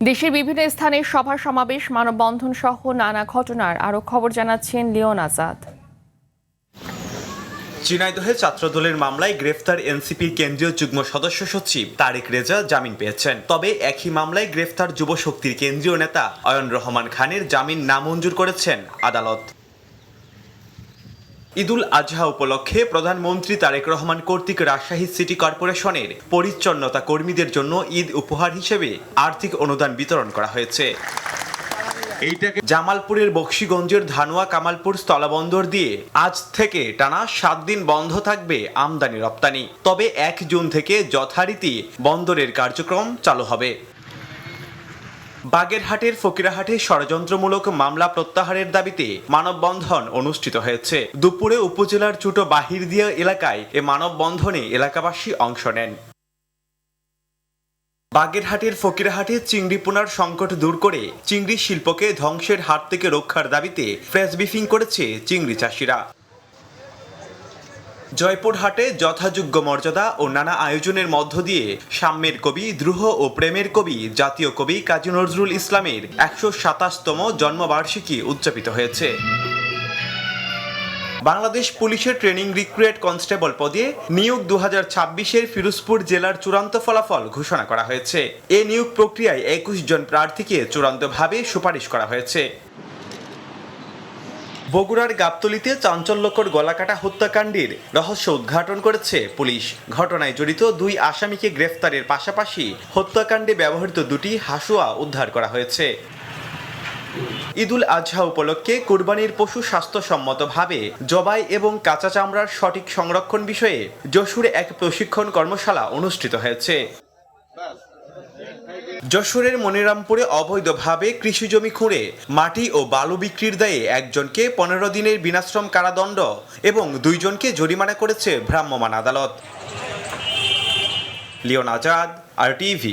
দেশের বিভিন্ন স্থানে সভা সমাবেশ মানববন্ধন সহ নানা ঘটনার আরো খবর জানাচ্ছেন লিওন আজাদ। ঝিনাইদহে ছাত্রদলের মামলায় গ্রেফতার এনসিপির কেন্দ্রীয় যুগ্ম সদস্য সচিব তারেক রেজা জামিন পেয়েছেন। তবে একই মামলায় গ্রেফতার যুব শক্তির কেন্দ্রীয় নেতা অয়ন রহমান খানের জামিন নামঞ্জুর করেছেন আদালত। ঈদুল আজহা উপলক্ষে প্রধানমন্ত্রী তারেক রহমান কর্তৃক রাজশাহী সিটি কর্পোরেশনের পরিচ্ছন্নতা কর্মীদের জন্য ঈদ উপহার হিসেবে আর্থিক অনুদান বিতরণ করা হয়েছে। জামালপুরের বকশীগঞ্জের ধানুয়া কামালপুর স্থলবন্দর দিয়ে আজ থেকে টানা 7 দিন বন্ধ থাকবে আমদানি রপ্তানি। তবে 1 জুন থেকে যথারীতি বন্দরের কার্যক্রম চালু হবে। বাগেরহাটের ফকিরাহাটে ষড়যন্ত্রমূলক মামলা প্রত্যাহারের দাবিতে মানববন্ধন অনুষ্ঠিত হয়েছে। দুপুরে উপজেলার ছোট বাহিরদিয়া এলাকায় এ মানববন্ধনে এলাকাবাসী অংশ নেন। বাগেরহাটের ফকিরাহাটে চিংড়ি পোনার সংকট দূর করে চিংড়ি শিল্পকে ধ্বংসের হাত থেকে রক্ষার দাবিতে প্রেস ব্রিফিং করেছে চিংড়ি চাষিরা। জয়পুরহাটে যথাযোগ্য মর্যাদা ও নানা আয়োজনের মধ্য দিয়ে সাম্যের কবি, দ্রোহ ও প্রেমের কবি জাতীয় কবি কাজী নজরুল ইসলামের 127তম জন্মবার্ষিকী উদযাপিত হয়েছে। বাংলাদেশ পুলিশের ট্রেনিং রিক্রুয়েট কনস্টেবল পদে নিয়োগ 2026-এর ফিরোজপুর জেলার চূড়ান্ত ফলাফল ঘোষণা করা হয়েছে। এই নিয়োগ প্রক্রিয়ায় 21 জন প্রার্থীকে চূড়ান্তভাবে সুপারিশ করা হয়েছে। বগুড়ার গাবতলীতে চাঞ্চল্যকর গলাকাটা হত্যাকাণ্ডের রহস্য উদ্ঘাটন করেছে পুলিশ। ঘটনায় জড়িত 2 আসামিকে গ্রেফতারের পাশাপাশি হত্যাকাণ্ডে ব্যবহৃত 2টি হাসুয়া উদ্ধার করা হয়েছে। ঈদুল আজহা উপলক্ষে কুরবানির পশু স্বাস্থ্যসম্মতভাবে জবাই এবং কাঁচা চামড়ার সঠিক সংরক্ষণ বিষয়ে যশোরে এক প্রশিক্ষণ কর্মশালা অনুষ্ঠিত হয়েছে। যশোরের মনিরামপুরে অবৈধভাবে কৃষিজমি খুঁড়ে মাটি ও বালু বিক্রির দায়ে একজনকে 15 দিনের বিনাশ্রম কারাদণ্ড এবং 2 জনকে জরিমানা করেছে ভ্রাম্যমাণ আদালত। লিওন আজাদ, RTV।